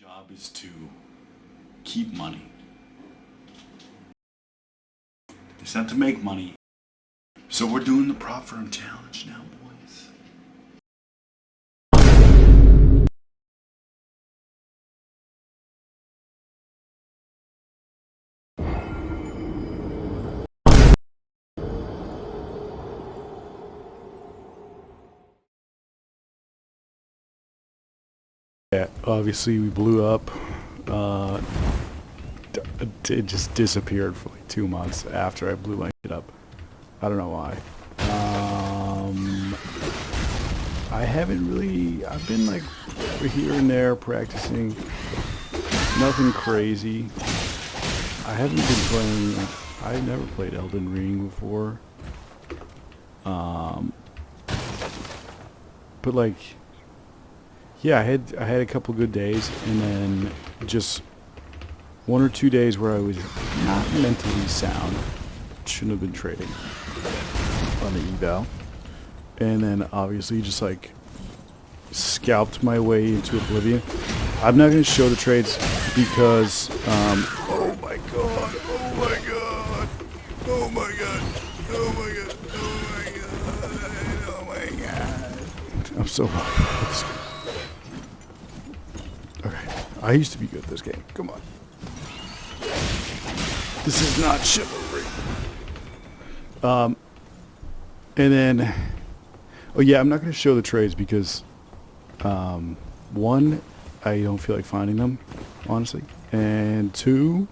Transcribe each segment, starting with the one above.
job is to keep money. It's not to make money. So we're doing the prop firm challenge now, boys. Yeah, obviously we blew up. It just disappeared for like 2 months after I blew my shit up. I don't know why. I haven't really, I've been like here and there practicing. Nothing crazy. I haven't been playing, I've never played Elden Ring before. But like, yeah, I had a couple good days, and then just 1 or 2 days where I was not mentally sound. Shouldn't have been trading on the eval. And then obviously just like scalped my way into oblivion. I'm not going to show the trades because, oh my god, oh my god, oh my god, oh my god, oh my god, oh my god. I'm so bad. Okay, I used to be good at this game. Come on. This is not chivalry. And then, oh yeah, I'm not going to show the trades because, one, I don't feel like finding them, honestly, and two,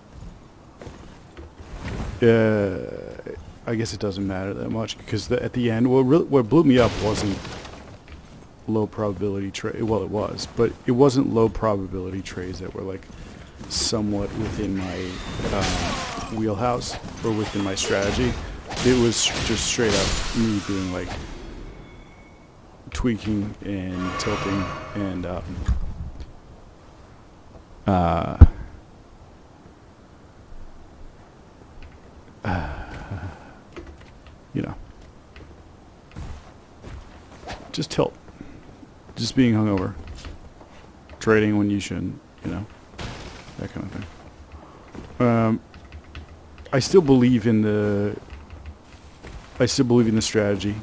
I guess it doesn't matter that much because at the end, what blew me up wasn't low probability trade. Well, it was, but it wasn't low probability trades that were like somewhat within my wheelhouse or within my strategy. It was just straight up me being like tweaking and tilting and you know, just tilt, just being hungover, trading when you shouldn't, you know, that kind of thing. I still believe in the strategy,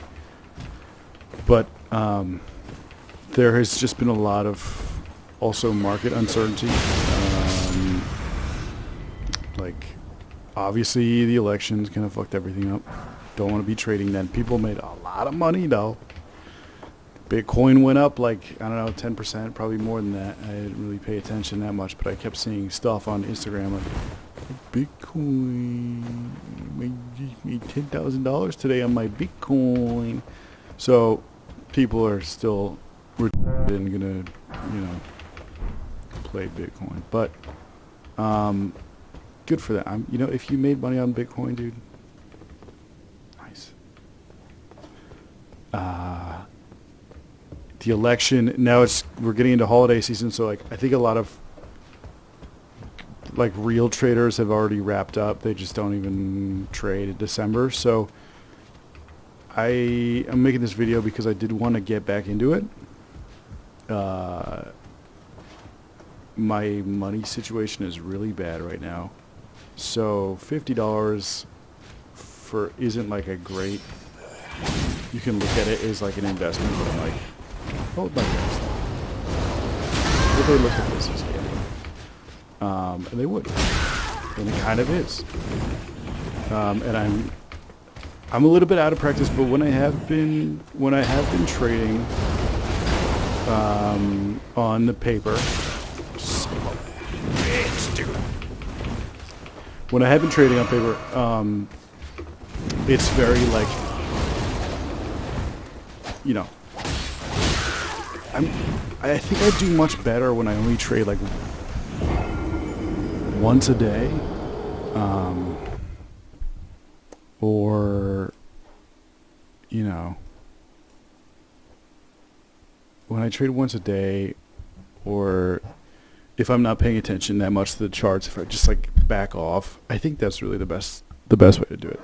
but there has just been a lot of also market uncertainty. Like, obviously the elections kind of fucked everything up. Don't want to be trading then. People made a lot of money though. Bitcoin went up like, I don't know, 10%, probably more than that. I didn't really pay attention that much, but I kept seeing stuff on Instagram like, Bitcoin, I made $10,000 today on my Bitcoin. So people are still retarded and gonna, you know, play Bitcoin. But good for them. You know, if you made money on Bitcoin, dude, nice. The election, now we're getting into holiday season, so like I think a lot of like real traders have already wrapped up. They just don't even trade in December. So I am making this video because I did want to get back into it. My money situation is really bad right now. So $50 isn't like a great, you can look at it as like an investment, but I'm like, hold my guys. Would they look at this as gambling? And they would, and it kind of is. And I'm a little bit out of practice, but when I have been trading on the paper, when I have been trading on paper, it's very like, you know, I think I do much better when I only trade like once a day, or, you know, when I trade once a day, or if I'm not paying attention that much to the charts, if I just like back off, I think that's really the best way to do it.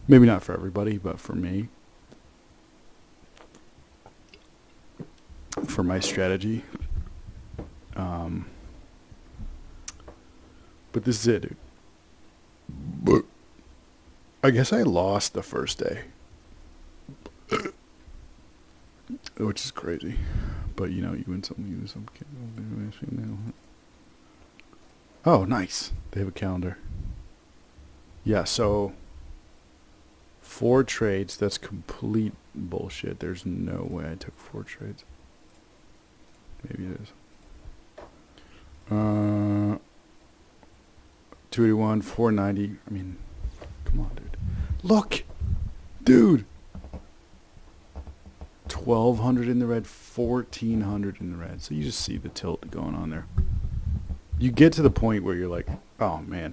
Maybe not for everybody, but for me, for my strategy. But this is it, dude. But I guess I lost the first day. Which is crazy. But, you know, you win some, you lose some. Oh, nice. They have a calendar. Yeah, so 4 trades, that's complete bullshit. There's no way I took 4 trades. Maybe it is. 281, 490. I mean, come on, dude. Look! Dude! 1,200 in the red, 1,400 in the red. So you just see the tilt going on there. You get to the point where you're like, oh, man.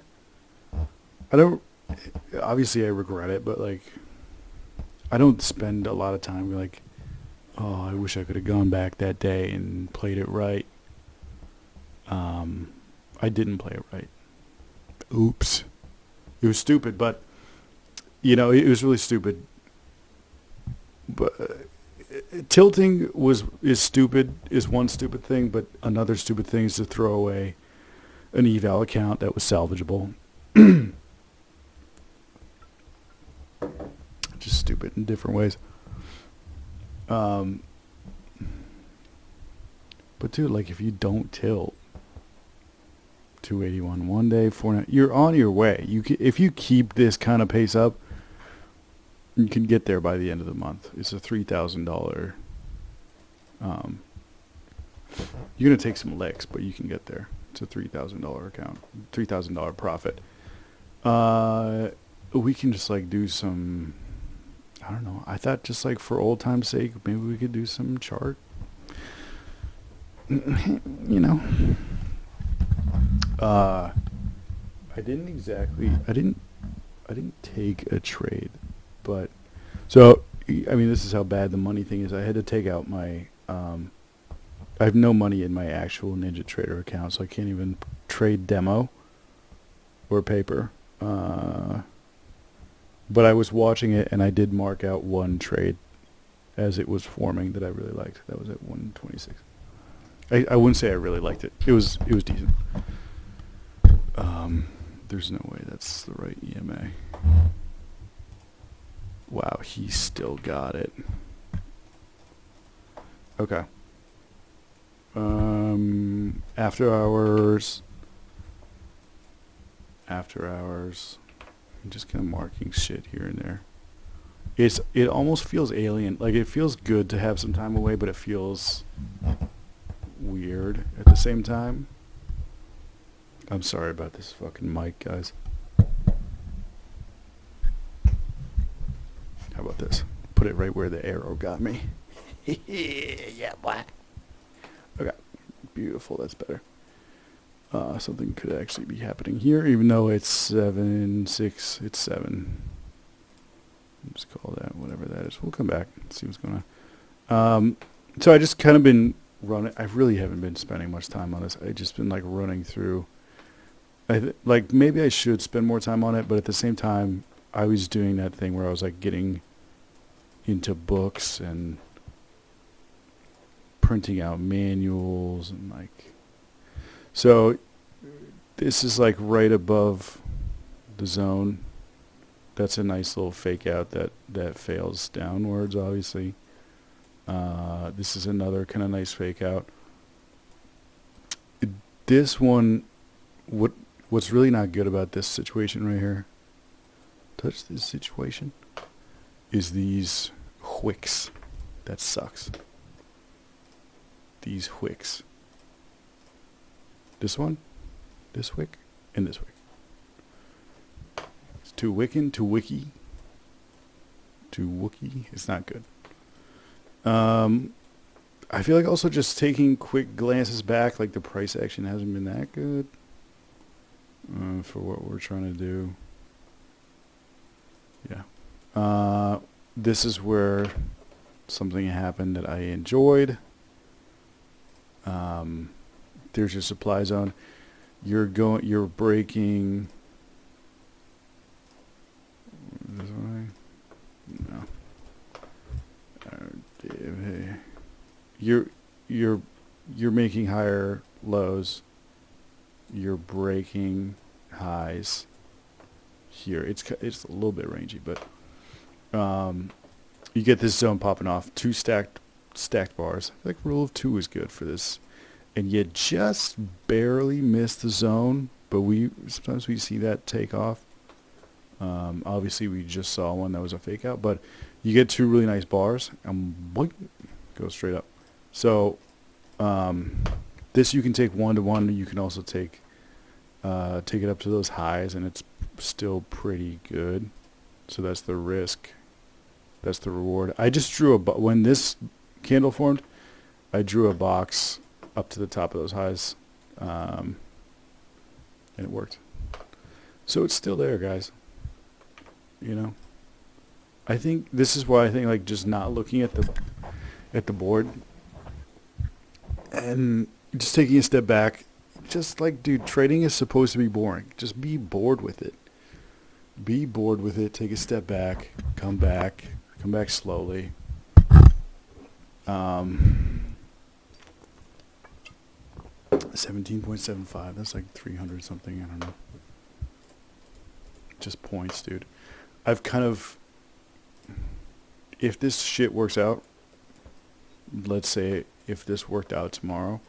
Obviously I regret it, but like, I don't spend a lot of time like, oh, I wish I could have gone back that day and played it right. I didn't play it right. Oops. It was stupid, but, you know, it was really stupid. But tilting is stupid, is one stupid thing, but another stupid thing is to throw away an eval account that was salvageable. Just stupid in different ways. But dude, like if you don't tilt 281 one day, 490, you're on your way. If you keep this kind of pace up, you can get there by the end of the month. It's a $3,000. You're gonna take some licks, but you can get there. It's a $3,000 account, $3,000 profit. We can just like do some. I don't know. I thought just like for old time's sake, maybe we could do some chart. You know. I didn't take a trade, but so I mean, this is how bad the money thing is. I had to take out my I have no money in my actual Ninja Trader account, so I can't even trade demo or paper. But I was watching it, and I did mark out one trade as it was forming that I really liked. That was at 126. I wouldn't say I really liked it. It was decent. There's no way that's the right EMA. Wow, he still got it. Okay. After hours. I'm just kind of marking shit here and there. It almost feels alien. Like it feels good to have some time away, but it feels weird at the same time. I'm sorry about this fucking mic, guys. How about this? Put it right where the arrow got me. Yeah, what? Okay, beautiful. That's better. Something could actually be happening here, even though it's 7, 6. It's 7. Just call that whatever that is. We'll come back and see what's going on. So I just kind of been running. I really haven't been spending much time on this. I just been like running through. Like maybe I should spend more time on it, but at the same time, I was doing that thing where I was like getting into books and printing out manuals and like. So this is like right above the zone. That's a nice little fake out that fails downwards, obviously. This is another kind of nice fake out. This one, what's really not good about this situation right here, touch this situation, is these wicks. That sucks. These wicks. This one, this wick, and this wick. It's too wicking, too wicky, too wookie. It's not good. I feel like also just taking quick glances back, like the price action hasn't been that good for what we're trying to do. Yeah. This is where something happened that I enjoyed. There's your supply zone. You're breaking this way. No. You're making higher lows. You're breaking highs here. It's a little bit rangy, but you get this zone popping off. 2 stacked bars. I think rule of 2 is good for this. And you just barely miss the zone, but sometimes we see that take off. Obviously, we just saw one that was a fake out, but you get 2 really nice bars and boink, go straight up. So this you can take 1-to-1. You can also take it up to those highs, and it's still pretty good. So that's the risk. That's the reward. I just drew when this candle formed, I drew a box up to the top of those highs, and it worked. So it's still there, guys. You know, I think this is why I think like just not looking at the board and just taking a step back. Just like, dude, trading is supposed to be boring. Just be bored with it. Be bored with it. Take a step back. Come back slowly. 17.75. That's like 300 something. I don't know. Just points, dude. I've kind of, if this shit works out, let's say if this worked out tomorrow,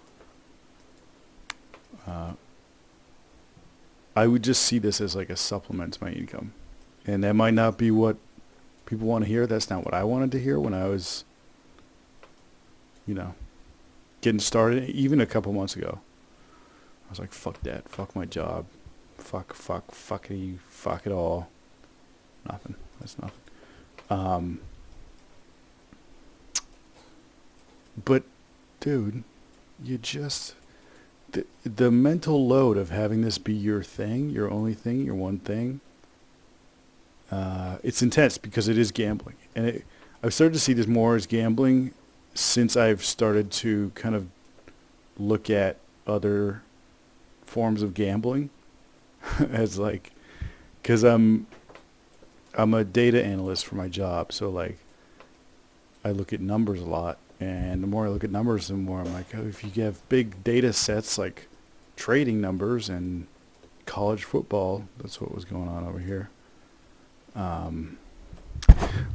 I would just see this as like a supplement to my income. And that might not be what people want to hear. That's not what I wanted to hear when I was, getting started. Even a couple months ago, I was like, fuck that. Fuck my job. Fuck it all. Nothing. That's nothing. But, dude, you just... The mental load of having this be your thing, your only thing, your one thing, it's intense because it is gambling. And I've started to see this more as gambling since I've started to kind of look at other forms of gambling as like, because I'm a data analyst for my job, so like I look at numbers a lot. And the more I look at numbers, the more I'm like, oh, if you have big data sets like trading numbers and college football, that's what was going on over here.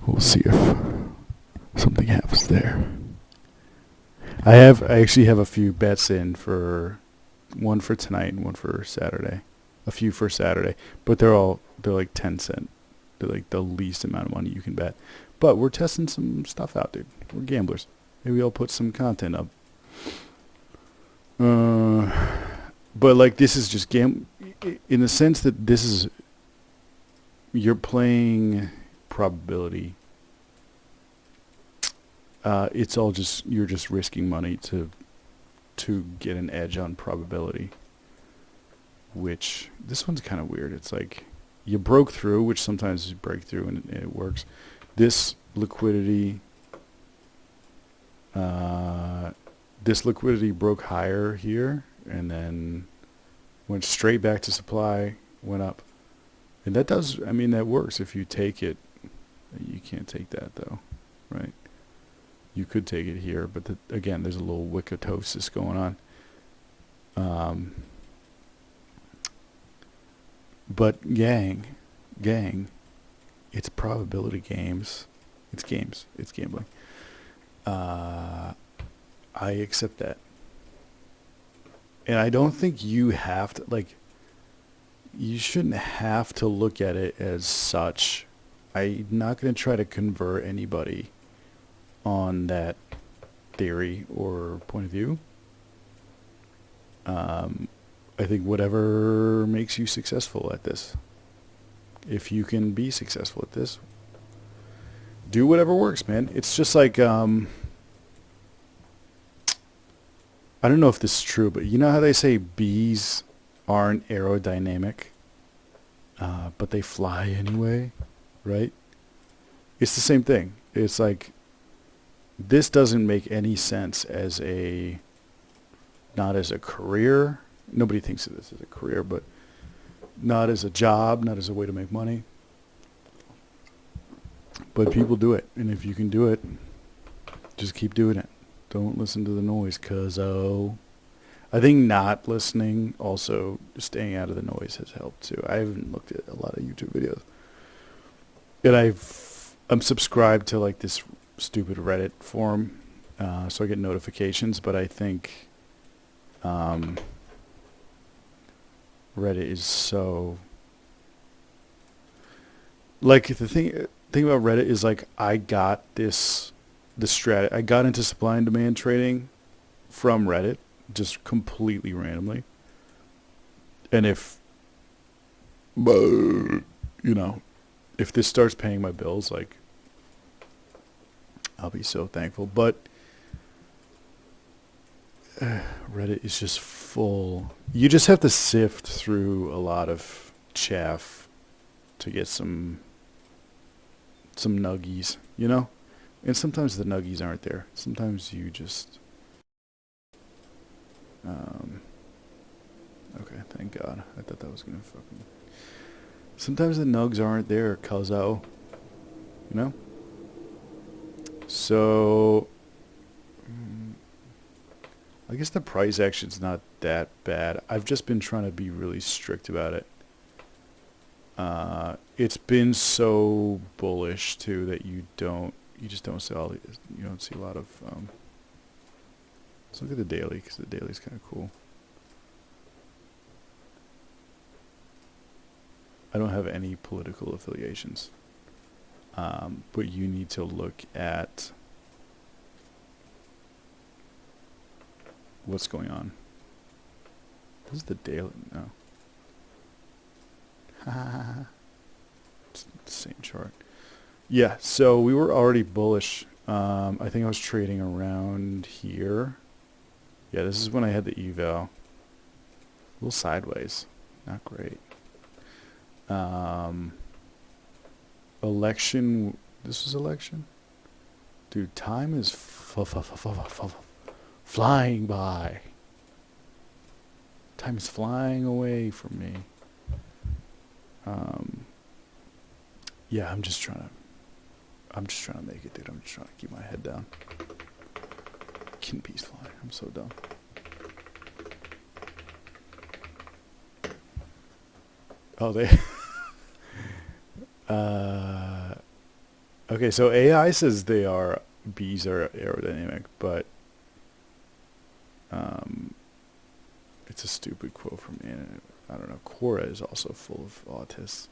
We'll see if something happens there. I actually have a few bets in for one for tonight and one for Saturday. A few for Saturday, but they're like 10 cent. They're like the least amount of money you can bet. But we're testing some stuff out, dude. We're gamblers. Maybe I'll put some content up. But like this is just in the sense that this is, you're playing probability. It's all just, you're just risking money to get an edge on probability. Which, this one's kind of weird. It's like, you broke through, which sometimes you break through and it works. This liquidity broke higher here and then went straight back to supply, went up. And that does, that works if you take it. You can't take that though, right? You could take it here, but again, there's a little wicketosis going on. But gang, it's probability games. It's games. It's gambling. I accept that. And I don't think you have to, like, you shouldn't have to look at it as such. I'm not going to try to convert anybody on that theory or point of view. I think whatever makes you successful at this. If you can be successful at this, do whatever works, man. It's just like, I don't know if this is true, but you know how they say bees aren't aerodynamic, but they fly anyway, right? It's the same thing. It's like, this doesn't make any sense not as a career. Nobody thinks of this as a career, but not as a job, not as a way to make money. But people do it. And if you can do it, just keep doing it. Don't listen to the noise, cuzzo. I think not listening, also staying out of the noise has helped too. I haven't looked at a lot of YouTube videos. And I'm subscribed to like this stupid Reddit forum, so I get notifications, but I think Reddit is so... Like, the thing about Reddit is, like, I got I got into supply and demand trading from Reddit, just completely randomly. And if, you know, if this starts paying my bills, like, I'll be so thankful. But Reddit is just full. You just have to sift through a lot of chaff to get some nuggies, you know? And sometimes the nuggies aren't there. Sometimes you just... okay, thank God. I thought that was gonna fucking... Sometimes the nugs aren't there, cuzzo. You know? So... I guess the price action's not that bad. I've just been trying to be really strict about it. It's been so bullish too that you just don't see you don't see a lot of. Let's look at the daily, because the daily's kind of cool. I don't have any political affiliations, but you need to look at what's going on. This is the daily. No. It's the same chart. Yeah, so we were already bullish. I think I was trading around here. Yeah, this is when I had the eval. A little sideways. Not great. Election. This was election? Dude, time is flying by. Time is flying away from me. Yeah, I'm just trying to make it, dude. I'm just trying to keep my head down. Kin peace flying. I'm so dumb. Oh, they... okay, so AI says bees are aerodynamic, but it's a stupid quote from me. I don't know. Quora is also full of autists.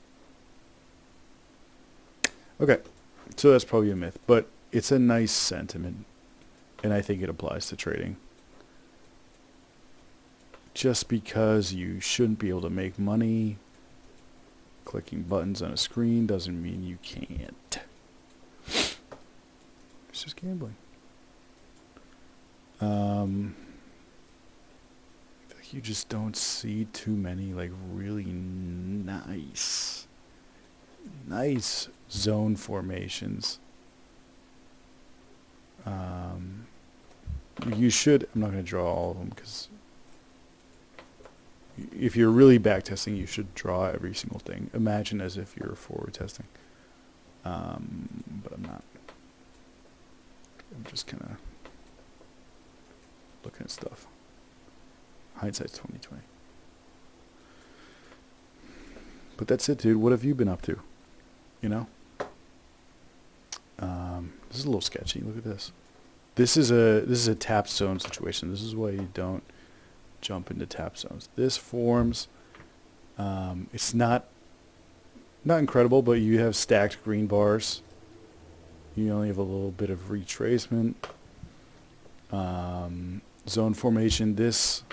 Okay, so that's probably a myth, but it's a nice sentiment, and I think it applies to trading. Just because you shouldn't be able to make money clicking buttons on a screen doesn't mean you can't. It's just gambling. You just don't see too many like really nice zone formations. You should... I'm not going to draw all of them, because if you're really back testing, you should draw every single thing. Imagine as if you're forward testing. But I'm not. I'm just kind of looking at stuff. Hindsight's 20/20. But that's it, dude. What have you been up to? You know? This is a little sketchy. Look at this. This is a tap zone situation. This is why you don't jump into tap zones. This forms... it's not incredible, but you have stacked green bars. You only have a little bit of retracement. Zone formation. This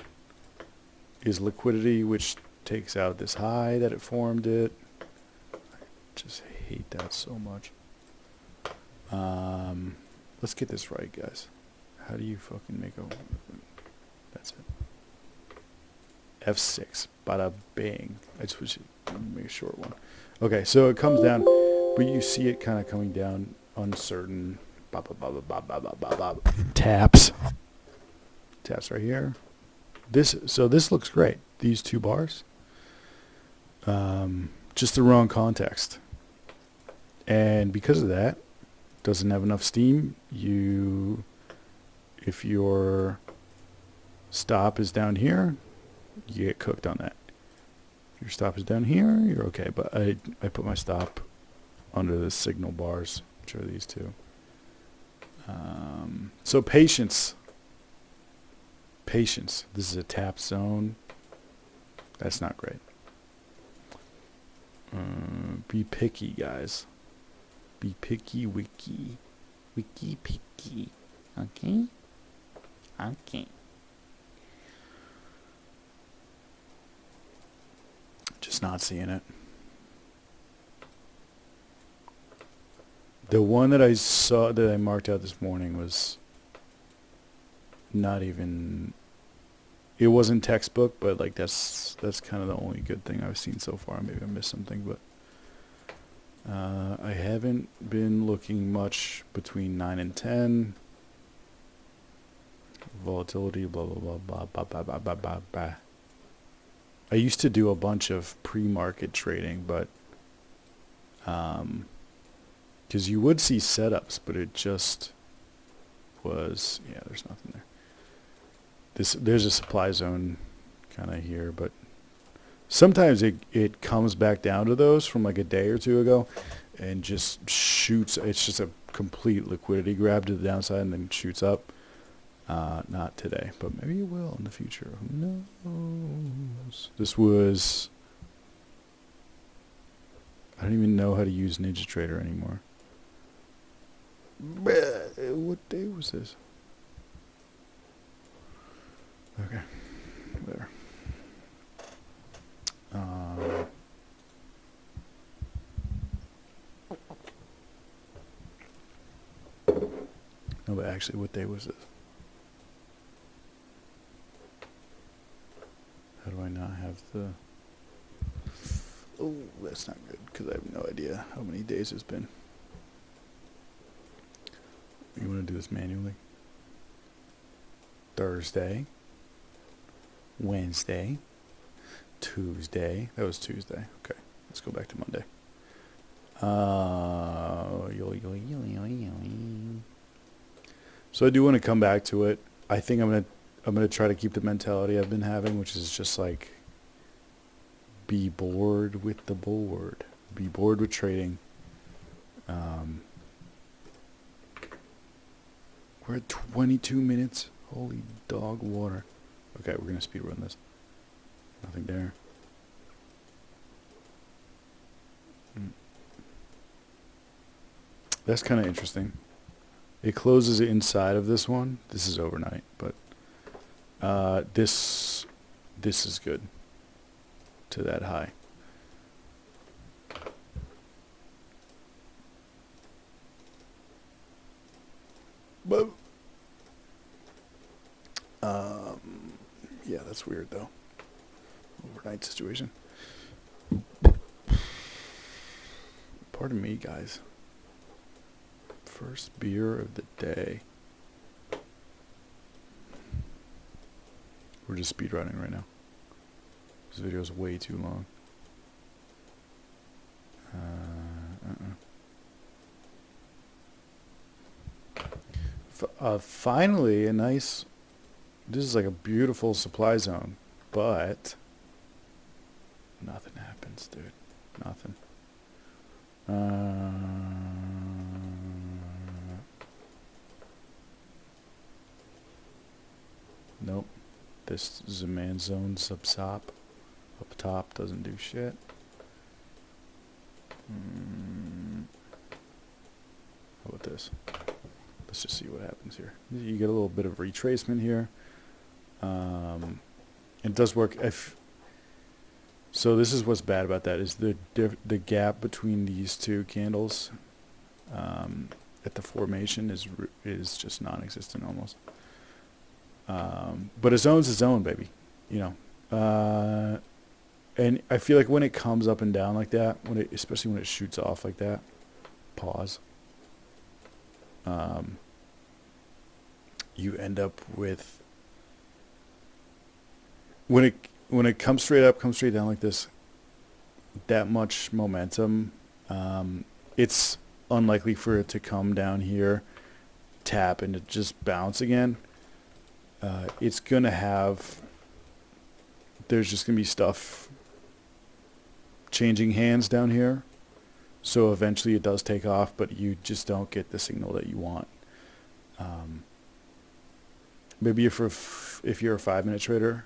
is liquidity, which takes out this high that it formed it. I just hate that so much. Let's get this right, guys. How do you fucking make a... That's it. F6. Bada bang. I just wish it make a short one. Okay, so it comes down, but you see it kind of coming down uncertain. Taps. Taps right here. So this looks great. These two bars. Just the wrong context. And because of that, doesn't have enough steam. If you're Stop is down here, you get cooked on that. If your stop is down here, you're okay. But I put my stop under the signal bars, which are these two. So patience. Patience. This is a tap zone. That's not great. Be picky, guys. Be picky, wiki. Wiki picky. Okay? Okay. Just not seeing it. The one that I saw, that I marked out this morning, was not even, it wasn't textbook, but like that's kind of the only good thing I've seen so far. Maybe I missed something, but I haven't been looking much between 9 and 10. Volatility, blah blah blah blah blah blah blah blah blah blah. I used to do a bunch of pre-market trading, but because you would see setups, but it just was, yeah, there's nothing there. There's a supply zone kind of here, but sometimes it comes back down to those from like a day or two ago and just shoots. It's just a complete liquidity grab to the downside and then shoots up. Not today, but maybe it will in the future. Who knows? This was, I don't even know how to use NinjaTrader anymore. What day was this? Okay, there. No, but actually, what day was this? How do I not have the... Oh, that's not good, because I have no idea how many days it's been. You want to do this manually? Thursday. Wednesday. Tuesday. That was Tuesday. Okay, let's go back to Monday. So I do want to come back to it. I think I'm gonna try to keep the mentality I've been having, which is just like be bored with the board. Be bored with trading. We're at 22 minutes. Holy dog water. Okay, we're gonna speed run this. Nothing there. That's kind of interesting. It closes inside of this one. This is overnight, but this is good to that high. But yeah, that's weird though. Overnight situation. Pardon me, guys. First beer of the day. We're just speedrunning right now. This video is way too long. Finally, a nice... This is like a beautiful supply zone, but nothing happens, dude. Nothing. Nope. This Zaman zone up top doesn't do shit. How about this? Let's just see what happens here. You get a little bit of retracement here. It does work. So this is what's bad about that, is the gap between these two candles at the formation is just non-existent almost. But a zone's a zone, baby. You know. And I feel like when it comes up and down like that, especially when it shoots off like that, pause. You end up with, when it comes straight up, comes straight down like this, that much momentum, it's unlikely for it to come down here, tap, and to just bounce again. it's going to have, there's just going to be stuff changing hands down here. So eventually it does take off, but you just don't get the signal that you want. Maybe if you're a 5-minute trader,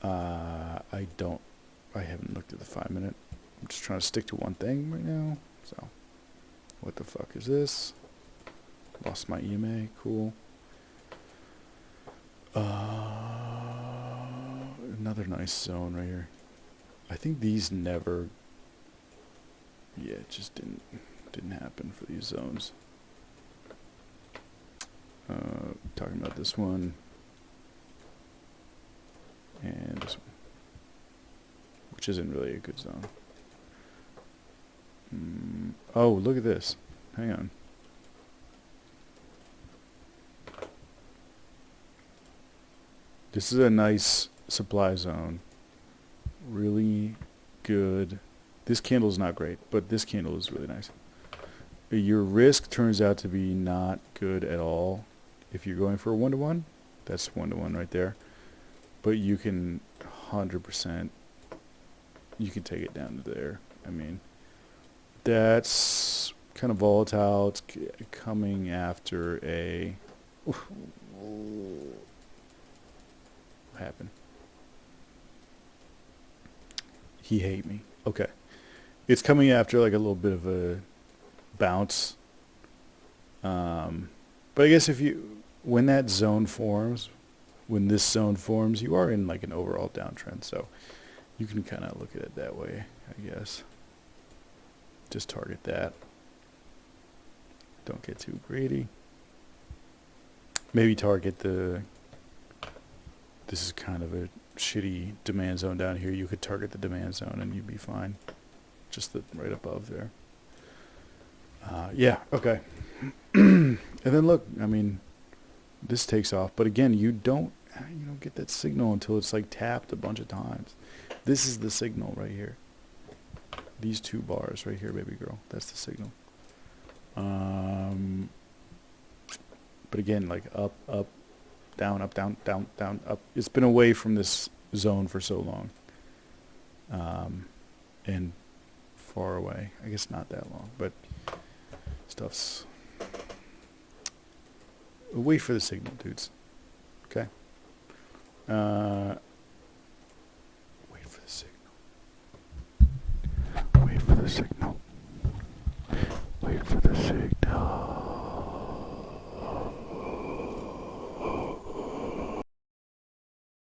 I haven't looked at the 5-minute. I'm just trying to stick to one thing right now. So, what the fuck is this? Lost my EMA. Cool. Another nice zone right here. I think these never. Yeah, it just didn't happen for these zones. Talking about this one and this one, which isn't really a good zone. Oh, look at this. Hang on. This is a nice supply zone. Really good. This candle is not great, but this candle is really nice. Your risk turns out to be not good at all. If you're going for a 1-to-1, that's 1-to-1 right there. But you can 100%, you can take it down to there. I mean, that's kind of volatile. It's coming after a... What happened? He hate me. Okay. It's coming after like a little bit of a bounce. But I guess when that zone forms, when this zone forms, you are in like an overall downtrend. So you can kind of look at it that way, I guess. Just target that. Don't get too greedy. Maybe target this is kind of a shitty demand zone down here. You could target the demand zone and you'd be fine. Just right above there. Yeah, okay. And then look, I mean, this takes off, but again, you don't get that signal until it's like tapped a bunch of times. This is the signal right here. These 2 bars right here, baby girl. That's the signal. But again, like up, down, down, up. It's been away from this zone for so long. And far away. I guess not that long, but stuff's... Wait for the signal, dudes. Okay?